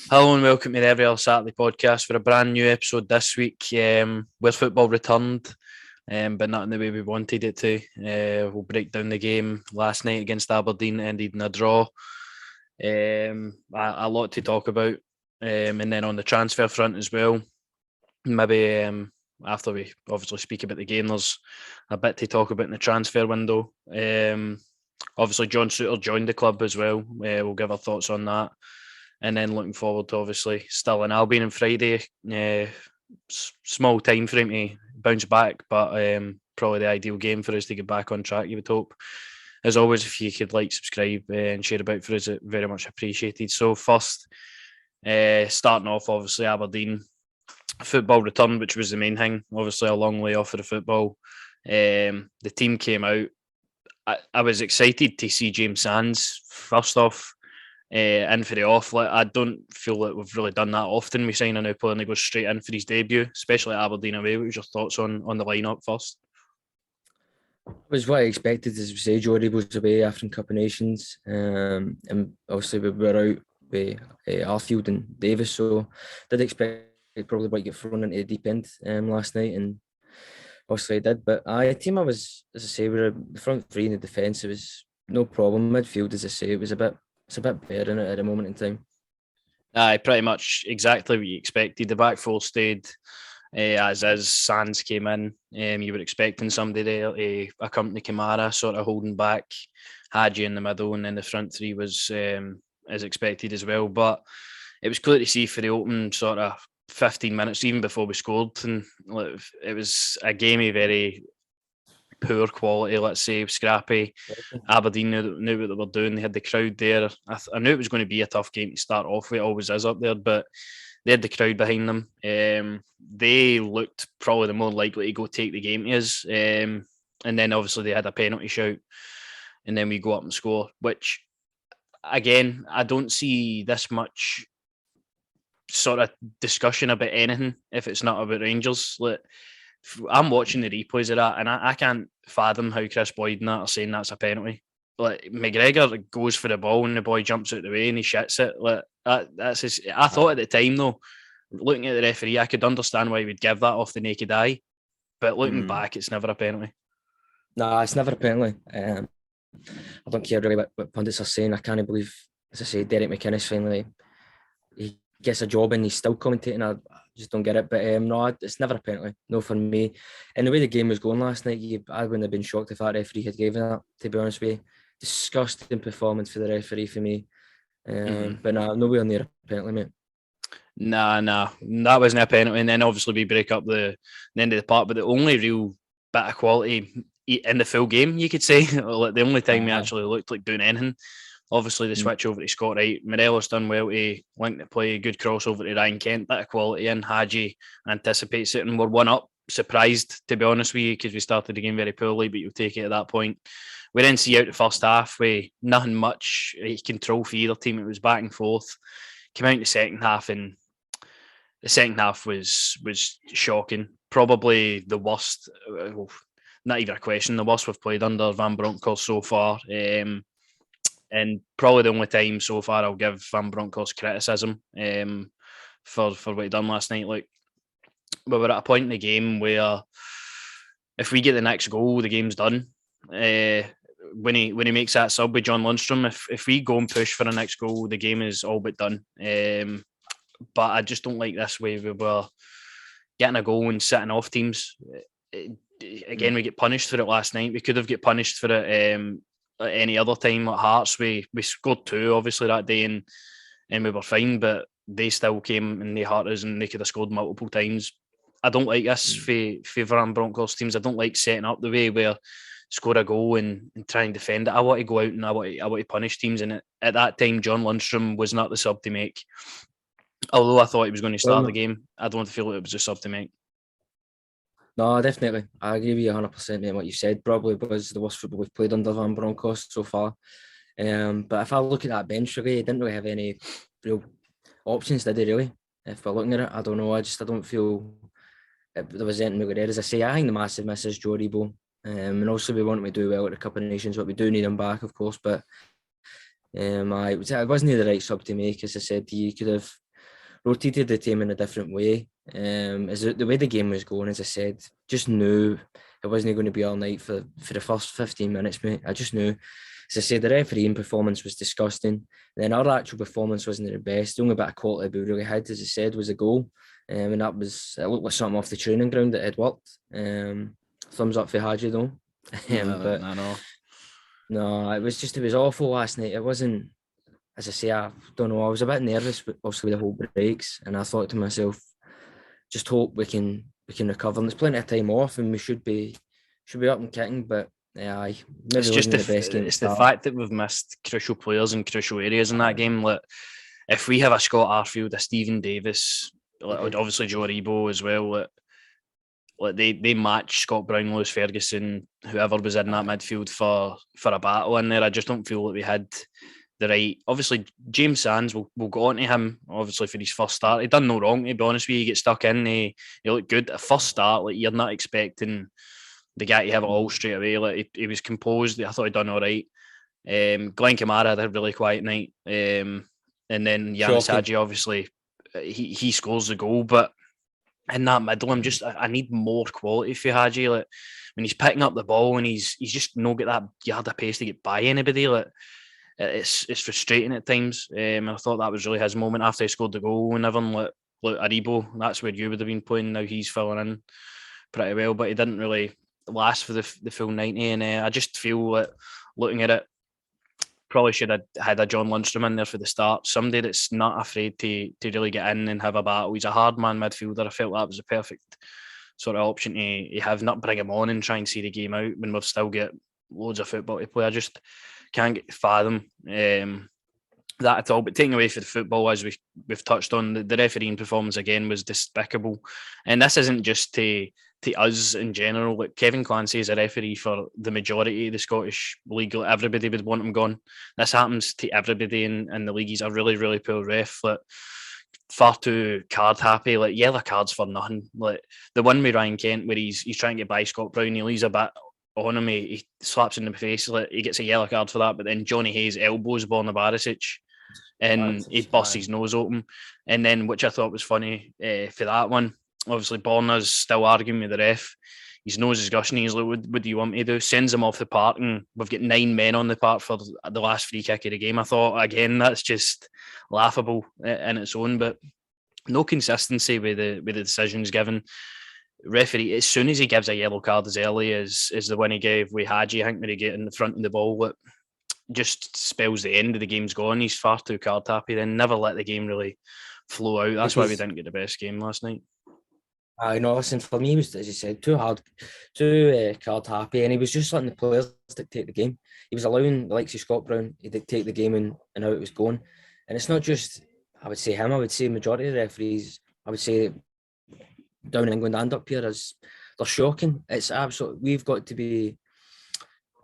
Hello and welcome to the Every Other Saturday podcast for a brand new episode this week where football returned, but not in the way we wanted it to. We'll break down the game last night against Aberdeen, ended in a draw. A lot to talk about, and then on the transfer front as well. Maybe after we obviously speak about the game, there's a bit to talk about in the transfer window. Obviously, John Souttar joined the club as well. We'll give our thoughts on that. And then looking forward to obviously Stirling Albion on Friday. Small time frame to bounce back, but probably the ideal game for us to get back on track, you would hope. As always, if you could like, subscribe and share about for us, it very much appreciated. So first, starting off, obviously Aberdeen football return, which was the main thing. Obviously a long way off of the football. The team came out. I was excited to see James Sands first off. In for the off. I don't feel that we've really done that often. We sign a new player and he goes straight in for his debut, especially at Aberdeen away. What was your thoughts on the lineup first? It was what I expected, as we say. Jordy was away after Cup of Nations, and obviously we were out with Arfield and Davis, so did expect probably might get thrown into the deep end last night, and obviously I did. But the team I was, as I say, we were the front three in the defence. It was no problem. Midfield, as I say, it's a bit better in it at the moment in time. Aye, pretty much exactly what you expected. The back four stayed as is. Sands came in. You were expecting somebody there to accompany Kamara, sort of holding back Hadji in the middle, and then the front three was as expected as well. But it was clear to see for the open sort of 15 minutes, even before we scored, and it was a game of very poor quality, let's say, scrappy. Aberdeen knew what they were doing. They had the crowd there. I knew it was going to be a tough game to start off with. It always is up there, but they had the crowd behind them. They looked probably the more likely to go take the game to us. And then obviously they had a penalty shout, and then we go up and score, which, again, I don't see this much sort of discussion about anything if it's not about Rangers. I'm watching the replays of that, and I can't fathom how Chris Boyd and that are saying that's a penalty. McGregor goes for the ball and the boy jumps out the way and he shits it. That's his. I thought at the time though, looking at the referee, I could understand why he would give that off the naked eye, but looking back, it's never a penalty. No, it's never a penalty. I don't care really what pundits are saying. I can't believe, as I say, Derek McInnes finally he gets a job and he's still commentating. I just don't get it. But no, it's never a penalty. No, for me. And the way the game was going last night, I wouldn't have been shocked if that referee had given that, to be honest with you. Disgusting performance for the referee for me. But nowhere near a penalty, mate. Nah, that wasn't a penalty. And then obviously we break up the end of the part. But the only real bit of quality in the full game, you could say, the only time we actually looked like doing anything. Obviously, the switch over to Scott Wright. Morelos done well to link the play. Good crossover to Ryan Kent. Bit of quality in. Hadji anticipates it, and we're 1-up. Surprised, to be honest with you, because we started the game very poorly, but you'll take it at that point. We then see out the first half with nothing much control for either team. It was back and forth. Came out in the second half, and the second half was shocking. Probably the worst, not even a question, the worst we've played under Van Bronckhorst so far. And probably the only time so far I'll give Van Bronckhorst criticism for what he done last night. Like, we were at a point in the game where if we get the next goal, the game's done. When he makes that sub with John Lundstrom, if we go and push for the next goal, the game is all but done. But I just don't like this way we were getting a goal and sitting off teams. Again, we get punished for it last night. We could have get punished for it at any other time at Hearts. We scored 2 obviously that day and we were fine, but they still came and they hurt us and they could have scored multiple times. I don't like this for Van Bronckhorst teams. I don't like setting up the way where score a goal and try and defend it. I want to go out and I want to punish teams, and at that time John Lundstrom was not the sub to make. Although I thought he was going to start the game, I don't feel it was a sub to make. No, definitely. I agree with you 100%, mate, what you said. Probably was the worst football we've played under Van Bronckhorst so far. But if I look at that bench, really, he didn't really have any real options, did he, really? If we're looking at it, I don't know. I don't feel there was anything really there. As I say, I think the massive miss is Jordy Bow. And also we want him to do well at the Cup of Nations, but we do need him back, of course. But it wasn't the right sub to make. As I said, you could have rotated the team in a different way. As the way the game was going, as I said, just knew it wasn't going to be all night for the first 15 minutes, mate. I just knew. As I said, the refereeing performance was disgusting. Then our actual performance wasn't the best. The only bit of quality we really had, as I said, was a goal. And it looked like something off the training ground that had worked. Thumbs up for Hadji though. But no. No, it was awful last night. It wasn't, as I say, I don't know. I was a bit nervous, but obviously with the whole breaks, and I thought to myself, just hope we can recover. And there's plenty of time off, and we should be up and kicking. But yeah, maybe It's just wasn't the best game. it's the fact that we've missed crucial players in crucial areas in that game. Like, if we have a Scott Arfield, a Stephen Davis, obviously Joe Aribo as well, like they match Scott Brown, Lewis Ferguson, whoever was in that midfield for a battle in there. I just don't feel that we had the right. Obviously, James Sands, we'll go on to him. Obviously, for his first start, he done no wrong. To be honest with you, he get stuck in. He looked good at first start. Like, you're not expecting the guy to have it all straight away. Like, he was composed. I thought he done all right. Glenn Kamara had a really quiet night. And then Yanis Hadji, obviously, he scores the goal, but in that middle, I need more quality for Hadji. Like, when he's picking up the ball and he's just not get that yard of pace to get by anybody. Like, it's frustrating at times. I thought that was really his moment after he scored the goal, and everyone like Aribo, that's where you would have been playing. Now he's filling in pretty well, but he didn't really last for the full 90. And I just feel like, looking at it, probably should have had a John Lundstrom in there for the start. Somebody that's not afraid to really get in and have a battle. He's a hard man midfielder. I felt that was a perfect sort of option to have, not bring him on and try and see the game out when we've still got loads of football to play. I just can't fathom that at all. But taking away for the football, as we've touched on, the refereeing performance again was despicable. And this isn't just to us in general. Like, Kevin Clancy is a referee for the majority of the Scottish league. Like, everybody would want him gone. This happens to everybody in the league. He's a really, really poor ref. Like, far too card happy. Like, yellow cards for nothing. Like the one with Ryan Kent where he's trying to get by Scott Brown, he leaves a bit on him, he slaps him in the face. Like, he gets a yellow card for that. But then Johnny Hayes elbows Borna Barisic and he busts his nose open. And then, which I thought was funny for that one, obviously Borna's still arguing with the ref. His nose is gushing. He's like, what do you want me to do? Sends him off the park, and we've got 9 men on the park for the last free kick of the game. I thought, again, that's just laughable in its own, but no consistency with the decisions given. Referee, as soon as he gives a yellow card as early as the one he gave with Hadji, I think, when he get in the front of the ball, it just spells the end of the game's gone. He's far too card happy, then never let the game really flow out. That's why we didn't get the best game last night. I know, listen, for me, it was, as you said, too card happy, and he was just letting the players dictate the game. He was allowing the likes of Scott Brown to dictate the game and how it was going. And it's not just, I would say him, I would say majority of the referees, I would say down in England and up here, they're shocking. It's absolute. We've got to be,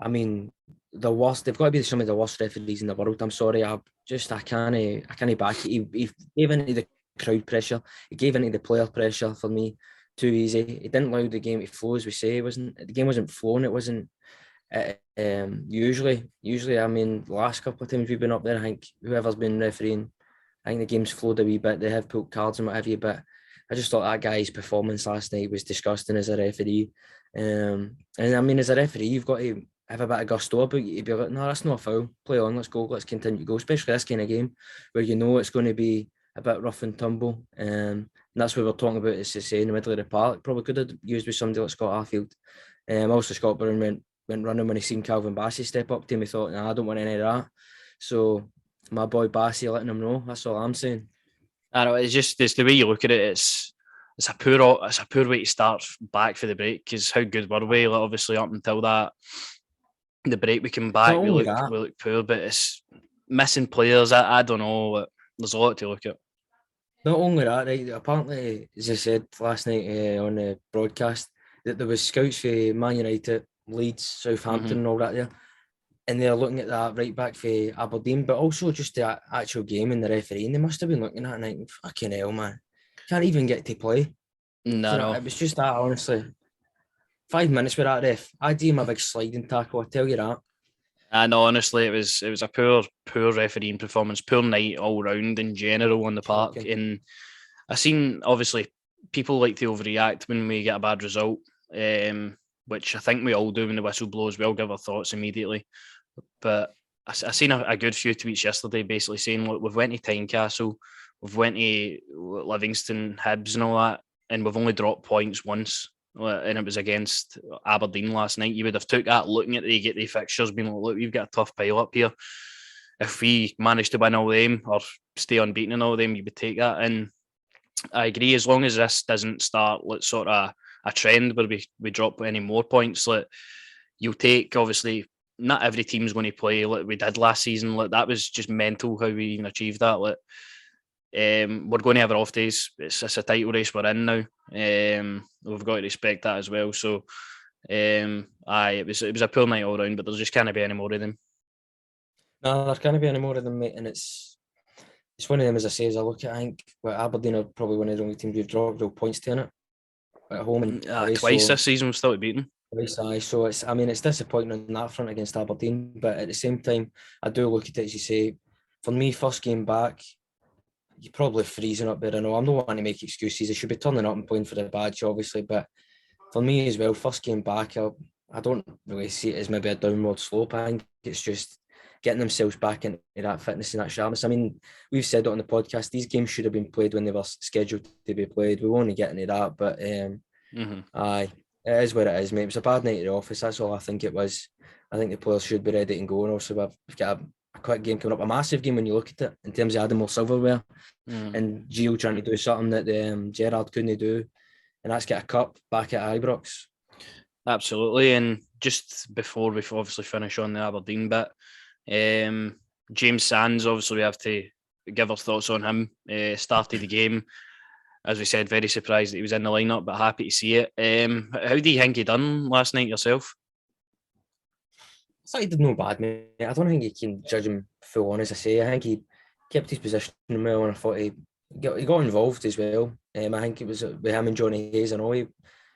I mean, the worst. They've got to be some of the worst referees in the world. I'm sorry, I can't back it. He gave into the crowd pressure. He gave into the player pressure for me too easy. He didn't allow the game to flow, as we say. The game wasn't flowing. It wasn't. Usually, I mean, the last couple of times we've been up there, I think whoever's been refereeing, I think the game's flowed a wee bit. They have pulled cards and what have you, but I just thought that guy's performance last night was disgusting as a referee. And I mean, as a referee, you've got to have a bit of gusto about you. You'd be like, no, that's not a foul. Play on, let's go, let's continue to go. Especially this kind of game where you know it's going to be a bit rough and tumble. And that's what we're talking about, as I say, in the middle of the park. Probably could have used with somebody like Scott Arfield. Also, Scott Brown went running when he seen Calvin Bassey step up to him. He thought, nah, I don't want any of that. So my boy Bassey letting him know. That's all I'm saying. I know, it's the way you look at it. It's a poor way to start back for the break, because how good were we? Like, obviously up until that, the break we come back, we look poor, but it's missing players. I don't know. There's a lot to look at. Not only that, right? Apparently, as I said last night on the broadcast, that there was scouts for Man United, Leeds, Southampton, and all that there, and they're looking at that right back for Aberdeen, but also just the actual game and the referee, and they must have been looking at it and thinking, fucking hell, man, can't even get to play. No. It was just that, honestly. 5 minutes with that ref. I'd give him a big sliding tackle, I tell you that. I know, honestly, it was a poor refereeing performance, poor night all round in general on the park. Shocking. And I seen, obviously, people like to overreact when we get a bad result, which I think we all do when the whistle blows. We all give our thoughts immediately. But I seen a good few tweets yesterday basically saying, look, we've went to Tynecastle, we've went to Livingston, Hibs and all that, and we've only dropped points once. And it was against Aberdeen last night. You would have took that looking at the fixtures, being like, look, we've got a tough pile up here. If we manage to win all them or stay unbeaten in all them, you would take that. And I agree, as long as this doesn't start sort of a trend where we drop any more points, like you'll take, obviously, not every team's going to play like we did last season. Like that was just mental how we even achieved that. Like we're going to have our off days. It's a title race we're in now. We've got to respect that as well. So it was a poor night all round, but there just can't be any more of them. No, there can't be any more of them, mate. And it's one of them, as I say, as I look at, I think Aberdeen are probably one of the only teams we've dropped real points to in it at home and away. Twice this season we've still beaten. Twice, aye. So it's disappointing on that front against Aberdeen, but at the same time, I do look at it as you say. For me, first game back, you're probably freezing up there. I know I'm not wanting to make excuses. They should be turning up and playing for the badge, obviously, but for me as well, first game back, I don't really see it as maybe a downward slope. I think it's just getting themselves back into that fitness and that sharpness. I mean, we've said it on the podcast, these games should have been played when they were scheduled to be played. We won't get into that, but aye, it is what it is, mate. It was a bad night at the office, that's all I think it was. I think the players should be ready to go, and also we've got a quick game coming up, a massive game when you look at it, in terms of adding more silverware, and Gio trying to do something that Gerrard couldn't do, and that's get a cup back at Ibrox. Absolutely, and just before we obviously finish on the Aberdeen bit, James Sands, obviously we have to give our thoughts on him. Started the game, as we said, very surprised that he was in the lineup, but happy to see it. How do you think he done last night yourself? I thought he did no bad, mate. I don't think you can judge him full on, as I say. I think he kept his position well, and I thought he got involved as well. I think it was with him and Johnny Hayes and all. He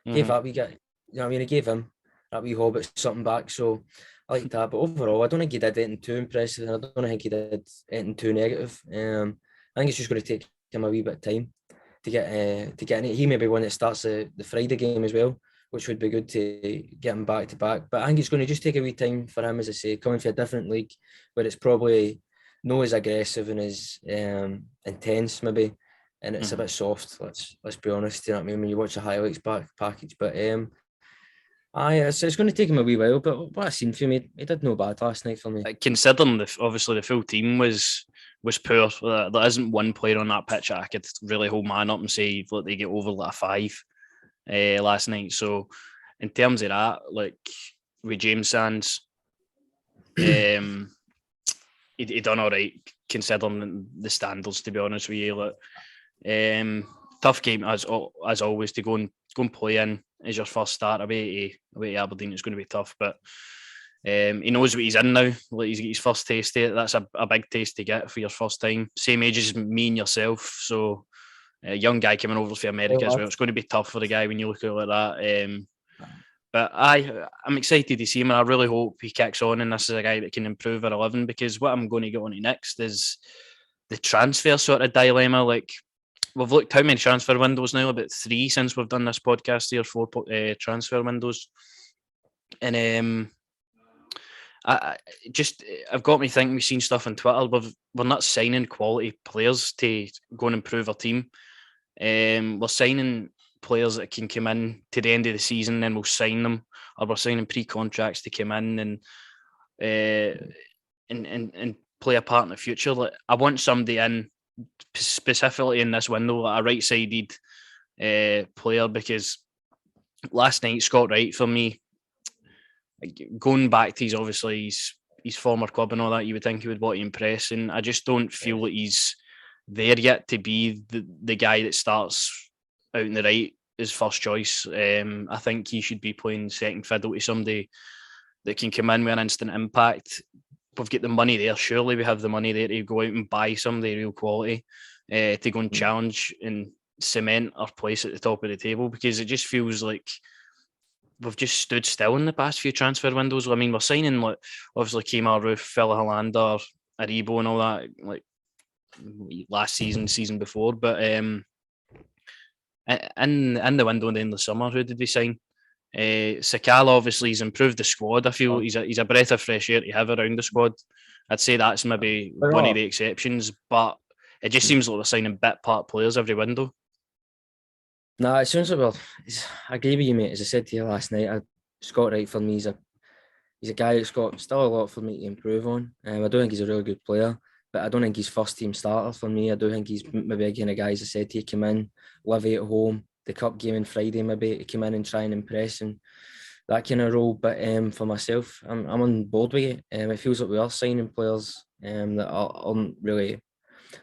gave up. He got, you know what I mean? He gave him that wee hobbit something back. So I like that. But overall, I don't think he did anything too impressive. I don't think he did anything too negative. I think it's just going to take him a wee bit of time to get in it. He may be one that starts the Friday game as well, which would be good to get him back to back. But I think it's going to just take a wee time for him, as I say, coming from a different league where it's probably not as aggressive and as intense maybe, and it's a bit soft. Let's be honest. You know what I mean? When you watch the highlights package, but it's going to take him a wee while. But what I seen for him, he did no bad last night for me. Considering obviously the full team was poor, there isn't one player on that pitch I could really hold man up and say look, they get over like a 5 last night. So in terms of that, like with James Sands, he done all right considering the standards. To be honest with you, like, tough game as always to go and play in as your first start away to Aberdeen. It's going to be tough, but he knows what he's in now. Like he's got his first taste of it. That's a big taste to get for your first time. Same age as me and yourself, so a young guy coming over from America as well. It's going to be tough for the guy when you look at it like that. But I'm excited to see him, and I really hope he kicks on, and this is a guy that can improve our 11, because what I'm going to get on to next is the transfer sort of dilemma. Like, we've looked how many transfer windows now? About 3 since we've done this podcast here, 4 transfer windows. And I've got me thinking, we've seen stuff on Twitter, we're not signing quality players to go and improve our team. We're signing players that can come in to the end of the season, then we'll sign them, or we're signing pre-contracts to come in and play a part in the future. Like, I want somebody in specifically in this window, like a right-sided player, because last night Scott Wright, for me, going back to his former club and all that, you would think he would want to impress, and I just don't feel that he's there yet to be the guy that starts out in the right as first choice. I think he should be playing second fiddle to somebody that can come in with an instant impact. We've got the money there. Surely we have the money there to go out and buy somebody real quality to go and challenge and cement our place at the top of the table, because it just feels like we've just stood still in the past few transfer windows. I mean, we're signing like obviously Kemar Roof, Phil Hollander, Aribo, and all that like last season before. But in the window in the end of the summer, who did we sign? Sakala obviously has improved the squad. I feel he's a breath of fresh air to have around the squad. I'd say that's maybe one of the exceptions, but it just seems like we're signing bit part players every window. No, it sounds like I agree with you, mate. As I said to you last night, Scott Wright for me he's a guy that's got still a lot for me to improve on. I don't think he's a really good player, but I don't think he's first team starter for me. I do think he's maybe a kind of guy, as I said to you, come in, Livy at home, the cup game on Friday, maybe to come in and try and impress and that kind of role. But for myself, I'm on board with it. It feels like we are signing players that aren't really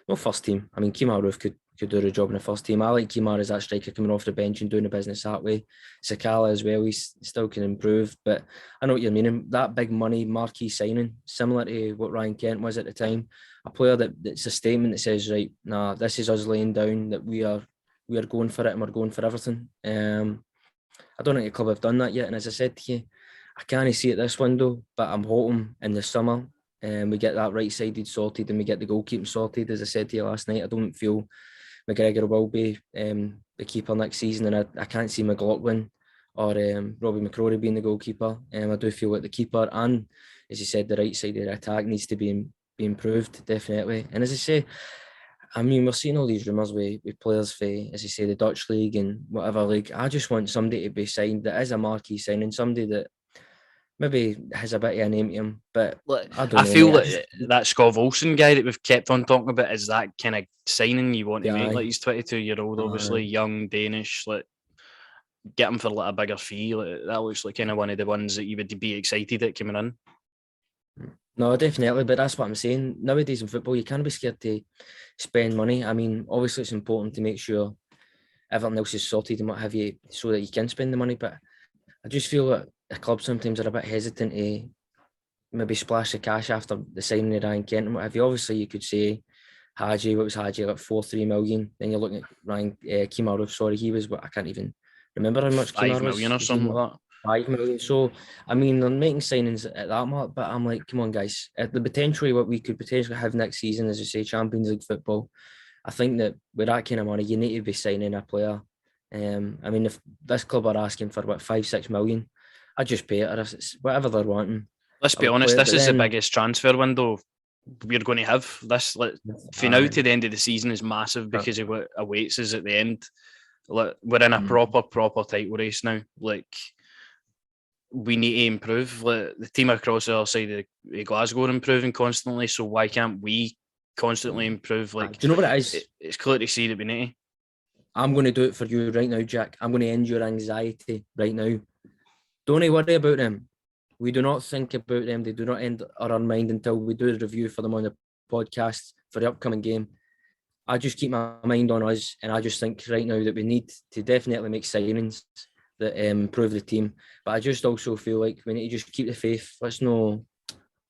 no first team. I mean, Kemar Roof could do the job in the first team. I like Kemar as that striker coming off the bench and doing the business that way. Sakala as well, he still can improve. But I know what you're meaning. That big money marquee signing, similar to what Ryan Kent was at the time, a player that's a statement that says, right, nah, this is us laying down that we are going for it and we're going for everything. I don't think the club have done that yet. And as I said to you, I can't see it this window, but I'm hoping in the summer we get that right-sided sorted and we get the goalkeeping sorted. As I said to you last night, I don't feel McGregor will be the keeper next season, and I can't see McLaughlin or Robbie McCrory being the goalkeeper. I do feel like the keeper and, as you said, the right side of the attack needs to be improved, definitely. And as I say, I mean, we're seeing all these rumours with players for, as you say, the Dutch league and whatever league. I just want somebody to be signed that is a marquee signing, somebody that maybe has a bit of a name to him, but I feel like that Scott Olsen guy that we've kept on talking about is that kind of signing you want to make. Like, he's 22-year-old, obviously young, Danish. Like, get him for like a bigger fee. Like, that looks like kind of one of the ones that you would be excited at coming in. No, definitely, but that's what I'm saying. Nowadays in football, you can't be scared to spend money. I mean, obviously it's important to make sure everything else is sorted and what have you, so that you can spend the money. But I just feel that the club sometimes are a bit hesitant to maybe splash the cash after the signing of Ryan Kent and what have you. Obviously, you could say Hadji, what was Hadji, like 4-3 million. Then you're looking at Ryan Kemar Roof, sorry, he was what I can't even remember how much Kemar was. 5 million or something like that. 5 million. So, I mean, they're making signings at that mark, but I'm like, come on, guys. At the potentially what we could potentially have next season, as you say, Champions League football, I think that with that kind of money, you need to be signing a player. I mean, if this club are asking for, 5-6 million, I'd just pay it, or it's whatever they're wanting. Let's be honest, this is the biggest transfer window we're going to have. This, like, from now to the end of the season is massive because of what awaits us at the end. Like, we're in a proper title race now. Like, we need to improve. Like, the team across the other side of Glasgow are improving constantly, so why can't we constantly improve? Like, do you know what it is? It's clear to see that we need to. I'm going to do it for you right now, Jack. I'm going to end your anxiety right now. Don't worry about them. We do not think about them. They do not enter our mind until we do the review for them on the podcast for the upcoming game. I just keep my mind on us, and I just think right now that we need to definitely make signings that improve the team. But I just also feel like we need to just keep the faith. Let's not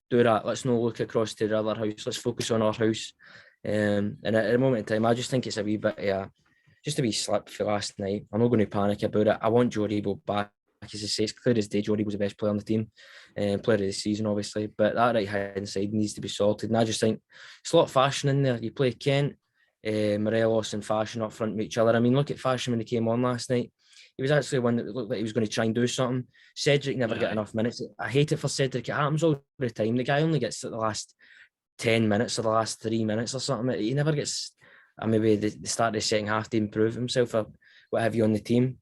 do that. Let's not look across to the other house. Let's focus on our house. And at the moment in time, I just think it's a wee bit just a wee slip for last night. I'm not going to panic about it. I want Joe Rebo back. As I say, it's clear as day Joe Rebo's the best player on the team, player of the season, obviously. But that right hand side needs to be sorted. And I just think it's a lot of fashion in there. You play Kent, Morelos and Fashion up front with each other. I mean, look at Fashion when he came on last night. He was actually one that looked like he was going to try and do something. Cedric never got enough minutes. I hate it for Cedric. It happens all the time. The guy only gets to the last 10 minutes or the last 3 minutes or something. He never gets maybe the start of the second half to improve himself or what have you on the team.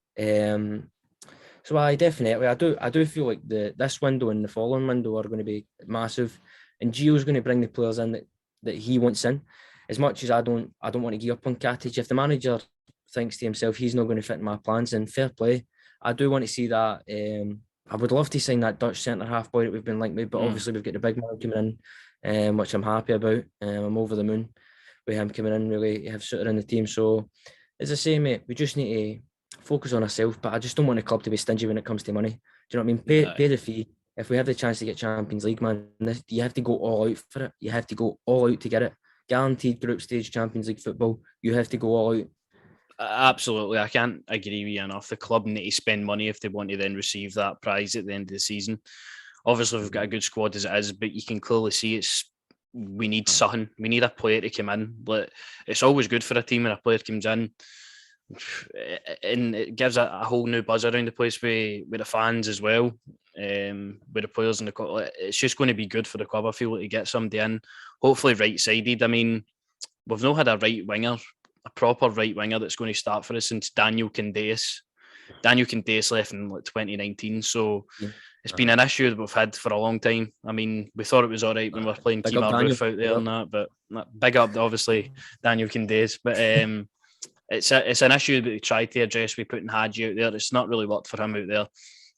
So I do feel like this window and the following window are going to be massive, and Gio's going to bring the players in that he wants in. As much as I don't want to give up on Katic. If the manager thinks to himself he's not going to fit in my plans, then fair play. I do want to see that. I would love to sign that Dutch centre half boy that we've been linked with, but obviously we've got the big man coming in, which I'm happy about. I'm over the moon with him coming in, really have Suter in the team. So as I say, mate, we just need to focus on ourselves, but I just don't want the club to be stingy when it comes to money. Do you know what I mean? Pay the fee. If we have the chance to get Champions League, man, you have to go all out for it. You have to go all out to get it. Guaranteed group stage Champions League football. You have to go all out. Absolutely, I can't agree with you enough. The club need to spend money if they want to then receive that prize at the end of the season. Obviously, we've got a good squad as it is, but you can clearly see we need something. We need a player to come in. But it's always good for a team when a player comes in, and it gives a whole new buzz around the place with the fans as well, with the players and the club. It's just going to be good for the club. I feel like to get somebody in, hopefully right-sided. I mean, we've not had a right winger, a proper right winger that's going to start for us since Daniel Candeias. Daniel Candeias left in 2019, so it's been an issue that we've had for a long time. I mean, we thought it was all right when we were playing Kemar Roof out there and that, but big up, obviously, Daniel Candeias. But it's an issue that we tried to address. We putting Hadji out there. It's not really worked for him out there.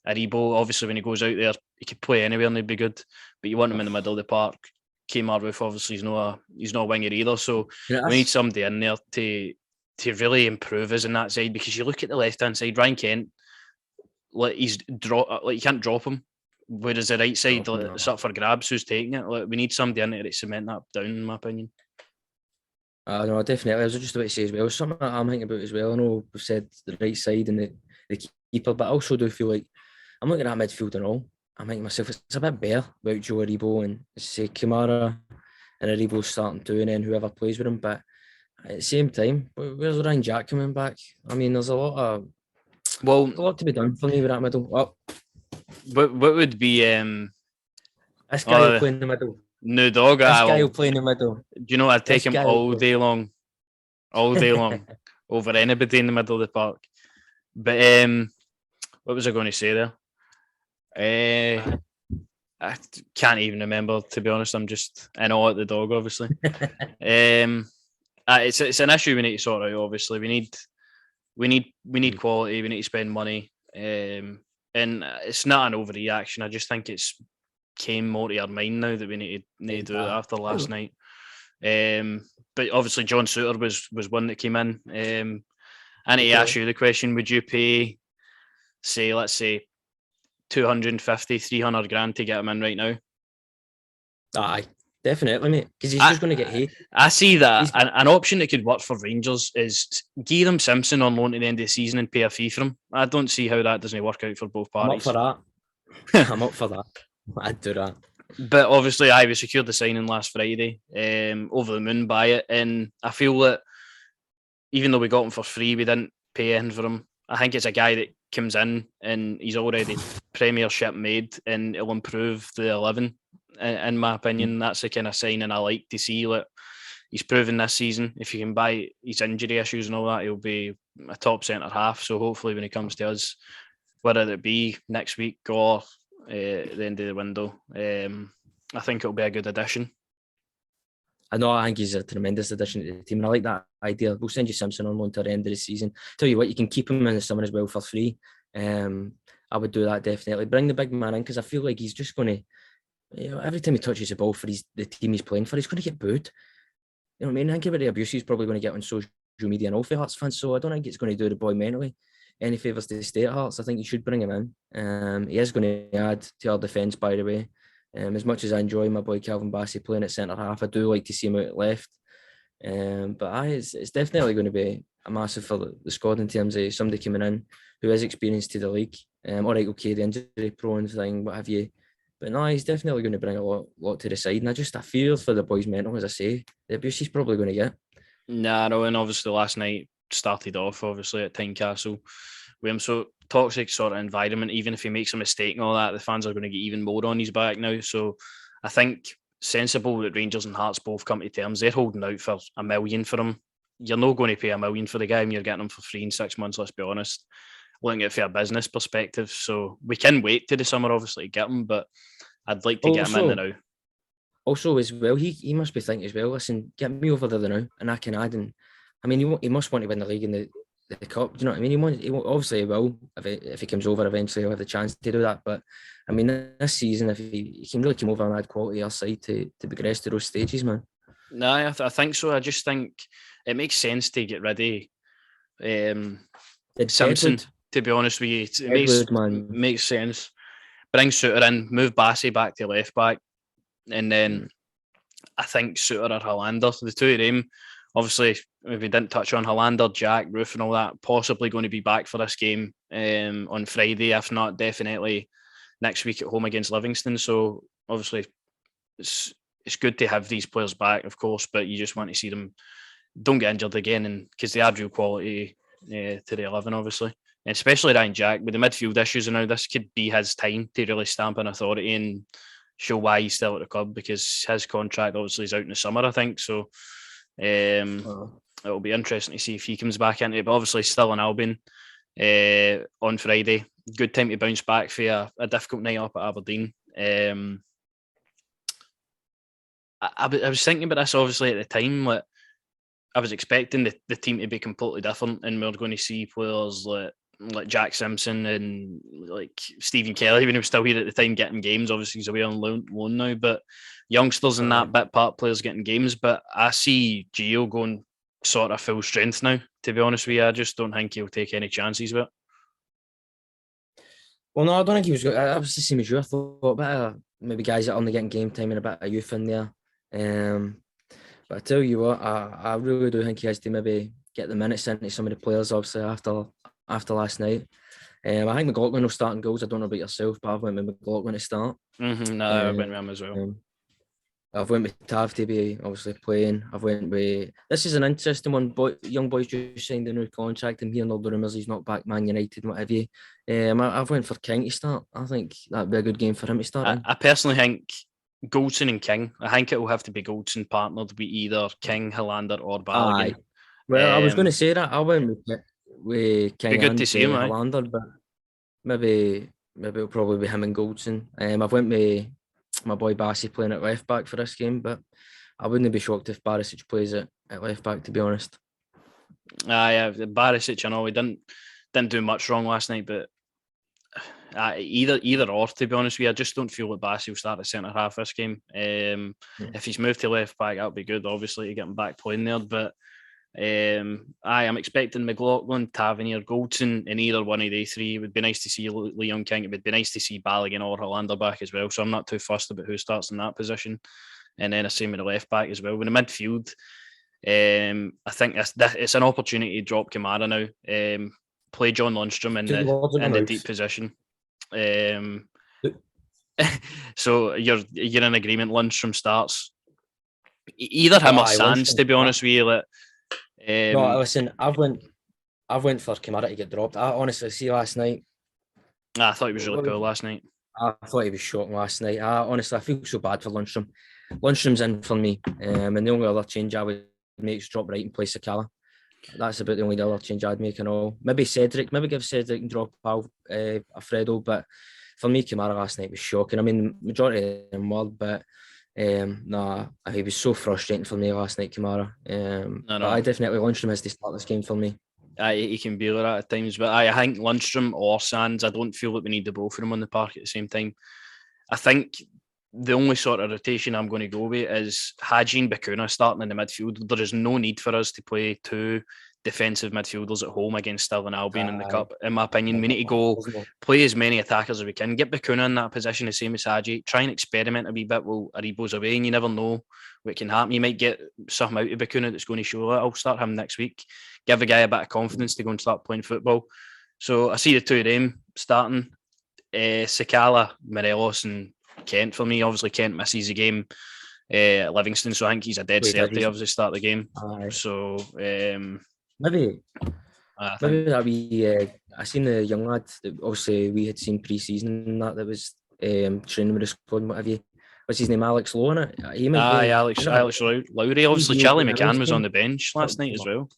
Aribo, obviously, when he goes out there, he could play anywhere and he'd be good, but you want him in the middle of the park. Kemar Roof, obviously, he's not a winger either, so we need somebody in there to really improve us in that side, because you look at the left-hand side, Ryan Kent, you can't drop him, whereas the right side, it's up for grabs who's taking it. We need somebody in there to cement that down, in my opinion. No, definitely. I was just about to say as well, something that I'm thinking about as well. I know we've said the right side and the keeper, but I also do feel like I'm looking at midfield and all. I'm thinking myself, it's a bit bare about Joe Aribo and say Kamara and Aribo starting to, and then whoever plays with him. But at the same time, where's Ryan Jack coming back? I mean, there's a lot to be done for me with that middle. What would be this guy will play in the middle? No dog. This guy will play in the middle. Do you know, I'd take him all day long over anybody in the middle of the park. But what was I going to say there? I can't even remember, to be honest. I'm just in awe at the dog, obviously. It's an issue we need to sort out. Obviously, we need quality. We need to spend money, and it's not an overreaction. I just think it's came more to our mind now that we need to do it after last night. But obviously, John Suter was one that came in. I need to ask you the question: would you pay, let's say, 250, 300 grand to get him in right now? Aye, definitely, mate. Because he's just going to get hate. I see that. An option that could work for Rangers is Gearam Simpson on loan at the end of the season and pay a fee for him. I don't see how that doesn't work out for both parties. I'm up for that. I'm up for that. I'd do that. But obviously, we secured the signing last Friday. Over the moon by it. And I feel that even though we got him for free, we didn't pay anything for him. I think it's a guy that comes in and he's already Premiership made and it'll improve the 11. In my opinion, that's the kind of signing I like to see. Like, he's proven this season, if you can buy his injury issues and all that, he'll be a top centre half. So hopefully when he comes to us, whether it be next week or at the end of the window, I think it'll be a good addition. I think he's a tremendous addition to the team, and I like that idea. We'll send you Simpson on loan to the end of the season. Tell you what, you can keep him in the summer as well for free. I would do that definitely. Bring the big man in, because I feel like he's just going to, every time he touches the ball for the team he's playing for, he's going to get booed. You know what I mean? I think about the abuse he's probably going to get on social media and all for Hearts fans. So I don't think it's going to do the boy mentally any favours to stay at Hearts. I think you should bring him in. He is going to add to our defence, by the way. As much as I enjoy my boy Calvin Bassey playing at centre half, I do like to see him out at left. But it's definitely going to be a massive for the squad in terms of somebody coming in who is experienced to the league. All right, okay, the injury prone thing, what have you. But no, he's definitely going to bring a lot to the side. And I feel for the boy's mental, as I say. The abuse he's probably going to get. Nah, no, and obviously last night started off, obviously, at Tynecastle. With him so toxic sort of environment, even if he makes a mistake and all that, the fans are going to get even more on his back now. So I think sensible that Rangers and Hearts both come to terms. They're holding out for $1 million for him. You're not going to pay $1 million for the guy when you're getting him for free in 6 months, let's be honest. Looking at it from a business perspective. So we can wait to the summer, obviously, to get him, but I'd like to get him in now. Also, as well, he must be thinking as well, listen, get me over there now, and I can add in. I mean, he must want to win the league and the cup. Do you know what I mean? He obviously he will if he comes over eventually. He'll have the chance to do that. But I mean, this season, if he can really come over and add quality our side to progress to those stages, man. No, I think so. I just think it makes sense to get rid of Simpson. To be honest with you, it makes sense. Bring Suter in, move Bassey back to left back, and then I think Suter or Hollander, the two of them. Obviously, maybe didn't touch on, Hollander, Jack, Roof and all that, possibly going to be back for this game on Friday. If not, definitely next week at home against Livingston. So obviously it's good to have these players back, of course, but you just want to see them don't get injured again, and because they add real quality to the 11, obviously. And especially Ryan Jack, with the midfield issues and now, this could be his time to really stamp an authority and show why he's still at the club, because his contract obviously is out in the summer, I think. So it'll be interesting to see if he comes back into it. But obviously, Stirling Albion on Friday. Good time to bounce back for a difficult night up at Aberdeen. I was thinking about this obviously at the time. Like, I was expecting the team to be completely different, and we we're going to see players like Jack Simpson and like Stephen Kelly, when he was still here at the time, getting games. Obviously, he's away on loan now, but youngsters and that bit part players getting games. But I see Gio going sort of full strength now, to be honest with you. I just don't think he'll take any chances with it. Well, no, I don't think he was good. I was the same as you. I thought a bit of maybe guys that are only getting game time and a bit of youth in there. But I tell you what, I really do think he has to maybe get the minutes into some of the players, obviously, after last night. I think McLaughlin will start in goals. I don't know about yourself, but I've went with McLaughlin to start. No, I went with him as well. I've went with Tav to be obviously playing. I've went with... This is an interesting one. Young boys just signed a new contract. I'm hearing all the rumours he's not back Man United, what have you. I've went for King to start. I think that'd be a good game for him to start. I personally think Goldson and King. I think it will have to be Goldson partnered with either King, Hollander or Balogun. Well, I was going to say that. I went with King. Be good to see him, Hollander, but maybe it'll probably be him and Goldson. I've went with my boy Bassey playing at left back for this game, but I wouldn't be shocked if Barisic plays at left back, to be honest. Yeah, Barisic, I know he didn't do much wrong last night, but either or, to be honest with you, I just don't feel that Bassey will start at centre half this game. If he's moved to left back, that would be good, obviously, to get him back playing there. But I'm expecting McLaughlin, Tavernier, Goldson in either one of the three. It would be nice to see Leon King. It would be nice to see Balogun or Hollander back as well. So I'm not too fussed about who starts in that position. And then the same with the left back as well. With the midfield, I think it's an opportunity to drop Kamara now. Play John Lundstrom in the deep position. So you're in agreement. Lundstrom starts. Either him or Sands, to be honest with you. No, listen, I've went for Kamara to get dropped. I honestly see last night. I thought he was really cool last night. I thought he was shocking last night. I feel so bad for Lundstrom. Lundstrom's in for me, and the only other change I would make is drop right and play Sakala. That's about the only other change I'd make and all. Maybe Cedric, give Cedric and drop Alfredo, but for me, Kamara last night was shocking. I mean, majority of them were, but he was so frustrating for me last night, Kamara. But I definitely, Lundstrom has to start this game for me. He can be like that at times, but I think Lundstrom or Sands, I don't feel that we need the both of them on the park at the same time. I think the only sort of rotation I'm going to go with is Hadji and Bakuna starting in the midfield. There is no need for us to play two defensive midfielders at home against Stirling Albion in the Cup. In my opinion, we need to go play as many attackers as we can. Get Bakuna in that position, the same as Hadji. Try and experiment a wee bit while Aribo's away, and you never know what can happen. You might get something out of Bakuna that's going to show it. I'll start him next week. Give the guy a bit of confidence to go and start playing football. So I see the two of them starting. Sakala, Morelos and Kent for me. Obviously, Kent misses the game at Livingston, so I think he's a dead cert to obviously start the game. So maybe that we I seen the young lad that obviously we had seen pre-season and that was training with the squad and what have you. What's his name? Alex Lowe, innit? Alex Lowry. Obviously, Charlie McCann was on the bench last night as well.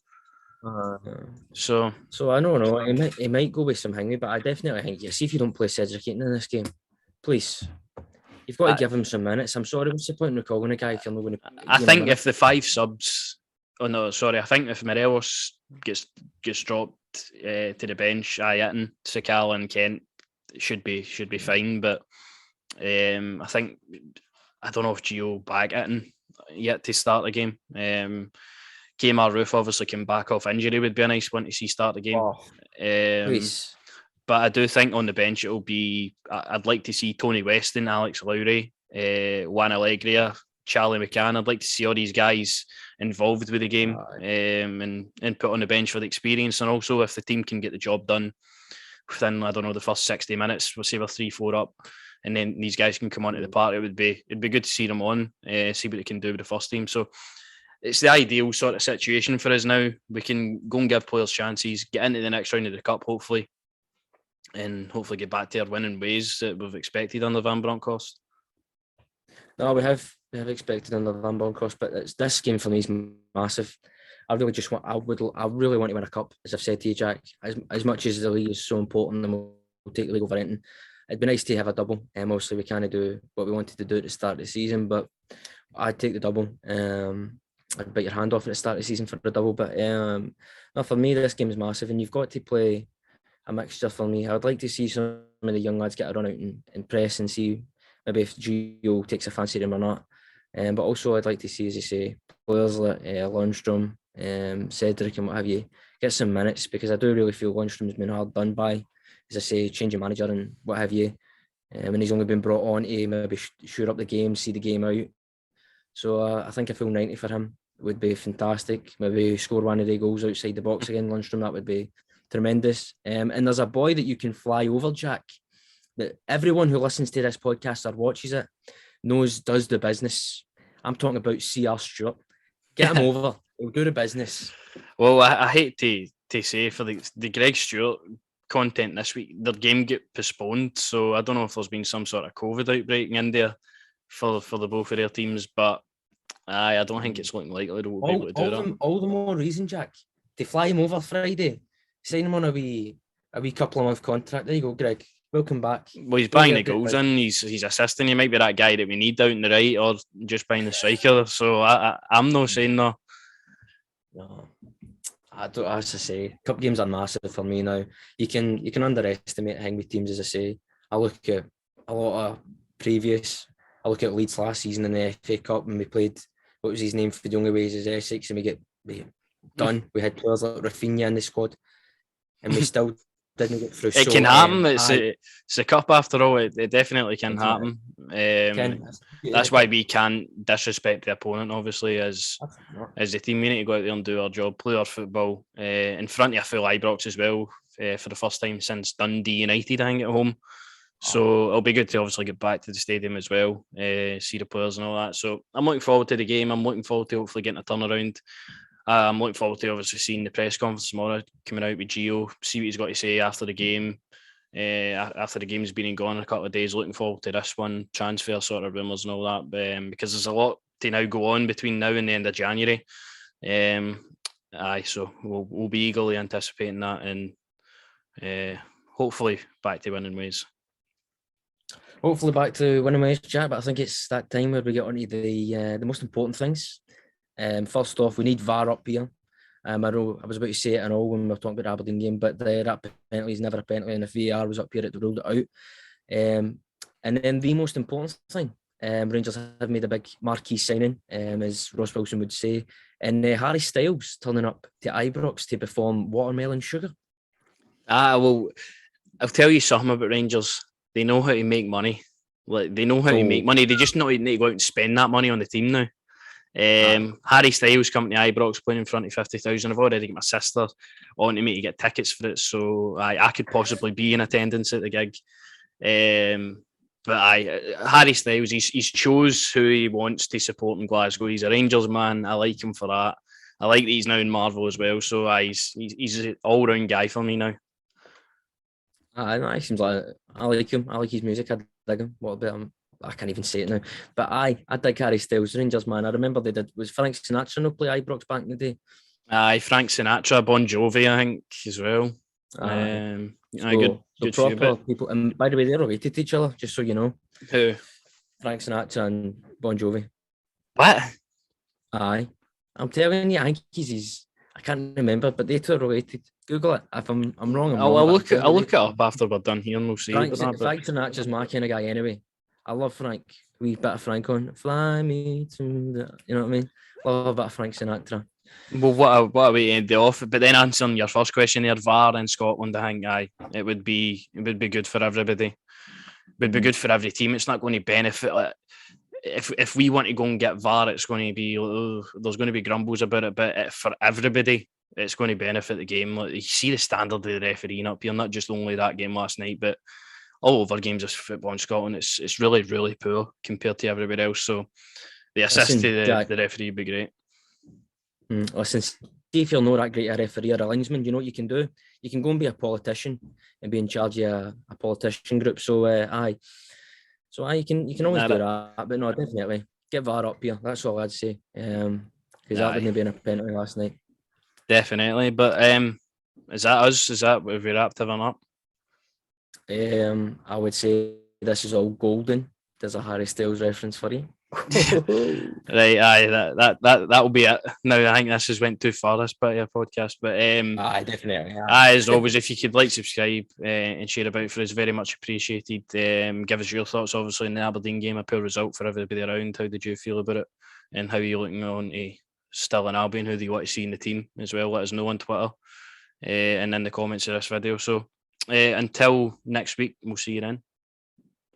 So I don't know. He might go with some hanging, but I definitely think see if you don't play Cedric Eaton in this game, please. You've got to give him some minutes. I'm sorry, what's the point in recalling a guy if you're not going to... I think if the five subs... Oh, no, sorry. I think if Morelos gets dropped to the bench, Eaton, Sakala and Kent should be fine. But I think... I don't know if Gio back Eaton yet to start the game. Kmart Roof obviously came back off injury. Would be a nice one to see start the game. Please. But I do think on the bench it'll be... I'd like to see Tony Weston, Alex Lowry, Juan Alegria, Charlie McCann. I'd like to see all these guys involved with the game and put on the bench for the experience. And also, if the team can get the job done within, I don't know, the first 60 minutes, we'll say we're 3-4 up, and then these guys can come onto the park. It'd be good to see them on, see what they can do with the first team. So it's the ideal sort of situation for us now. We can go and give players chances, get into the next round of the cup, hopefully, and hopefully get back to our winning ways that we've expected under Van Bronckhorst. No, we have expected under Van Bronckhorst, but this game for me is massive. I really want to win a cup, as I've said to you, Jack. As much as the league is so important, and we'll take the league over anything. It'd be nice to have a double. Obviously, we can't do what we wanted to do at the start of the season, but I'd take the double. I'd bite your hand off at the start of the season for the double, but no, for me, this game is massive, and you've got to play a mixture for me. I would like to see some of the young lads get a run out and press and see maybe if Gio takes a fancy to him or not. But also, I'd like to see, as you say, players like Lundstrom, Cedric and what have you, get some minutes, because I do really feel Lundstrom's been hard done by, as I say, changing manager and what have you. And he's only been brought on to maybe shore up the game, see the game out. So I think a full 90 for him would be fantastic. Maybe score one of the goals outside the box again, Lundstrom, that would be tremendous. And there's a boy that you can fly over, Jack, that everyone who listens to this podcast or watches it knows does the business. I'm talking about C.R. Stewart. Get him over. He'll do the business. Well, I hate to say, for the Greg Stewart content this week, their game get postponed. So I don't know if there's been some sort of COVID outbreak in India for the both of their teams, but I don't think it's looking likely that we'll be able to do that. All the more reason, Jack, to fly him over Friday, sign him on a wee couple of month contract. There you go, Greg. Welcome back. Well, he's buying the goals in. He's assisting. He might be that guy that we need out in the right, or just buying the striker. So I'm not saying no. No, I don't. As I say, cup games are massive for me now. You can underestimate how many teams, as I say. I look at a lot of previous. I look at Leeds last season in the FA Cup, and we played, what was his name, for the only ways is Essex, and we done. We had players like Rafinha in the squad, and we still didn't get through. It can happen. It's a cup after all. It definitely can happen. That's why we can't disrespect the opponent, obviously, as the team. We need to go out there and do our job, play our football in front of a full Ibrox as well, for the first time since Dundee United, I think, at home. So it'll be good to obviously get back to the stadium as well, see the players and all that. So I'm looking forward to the game. I'm looking forward to hopefully getting a turnaround. I'm looking forward to obviously seeing the press conference tomorrow, coming out with Gio, see what he's got to say after the game. After the game's been and gone a couple of days, looking forward to this one, transfer sort of rumours and all that, because there's a lot to now go on between now and the end of January. So we'll be eagerly anticipating that, and hopefully back to winning ways. Hopefully back to winning ways, Jack, but I think it's that time where we get on to the most important things. First off, we need VAR up here. I know I was about to say it and all when we were talking about the Aberdeen game, but that penalty is never a penalty, and if VAR was up here, it ruled it out. And then the most important thing, Rangers have made a big marquee signing, as Ross Wilson would say, and Harry Styles turning up to Ibrox to perform Watermelon Sugar. Well, I'll tell you something about Rangers. They know how to make money. Like, they know how to make money. They just need to go out and spend that money on the team now. Harry Styles coming to Ibrox, playing in front of 50,000. I've already got my sister on to me to get tickets for it, so I could possibly be in attendance at the gig. But Harry Styles, he's chose who he wants to support in Glasgow. He's a Rangers man. I like him for that. I like that he's now in Marvel as well. So he's an all-round guy for me now. He seems like I like him. I like his music. I dig him. What about him? I can't even say it now. But I dig Harry Styles, Rangers man. I remember was Frank Sinatra no play Ibrox back in the day? Frank Sinatra, Bon Jovi, I think, as well. Good proper people. And by the way, they're related to each other, just so you know. Who? Frank Sinatra and Bon Jovi. What? Aye. I'm telling you, I think he's I can't remember, but they two are related. Google it. If I'm wrong, I'll look it up after we're done here and we'll see. Frank Sinatra's my kind of guy anyway. I love Frank. Wee bit of Frank on. Fly me to the... You know what I mean? Love a bit of Frank Sinatra. Well, what a way to end the off. But then answering your first question there, VAR in Scotland, I think it would be good for everybody. It would be good for every team. It's not going to benefit. if we want to go and get VAR, it's going to be there's going to be grumbles about it, but for everybody, it's going to benefit the game. Like, you see the standard of the refereeing up here, not just only that game last night, but all over games of football in Scotland. It's really, really poor compared to everybody else. So the assist to the referee would be great. Listen, see if you're not that great a referee or a linesman, you know what you can do? You can go and be a politician and be in charge of a politician group. So you can always do that. But no, definitely get VAR up here. That's all I'd say. Because that wouldn't have been a penalty last night. Definitely. But is that us? Is that if we wrapped everything up? I would say this is all golden. There's a Harry Styles reference for you. Right, that will be it. Now I think this has went too far, this bit of your podcast, but definitely. As always, if you could like, subscribe, and share about for us, very much appreciated. Give us your thoughts, obviously, in the Aberdeen game, a poor result for everybody around. How did you feel about it, and how are you looking on to Stirling Albion? Who do you want to see in the team as well? Let us know on Twitter and in the comments of this video. So until next week, we'll see you then.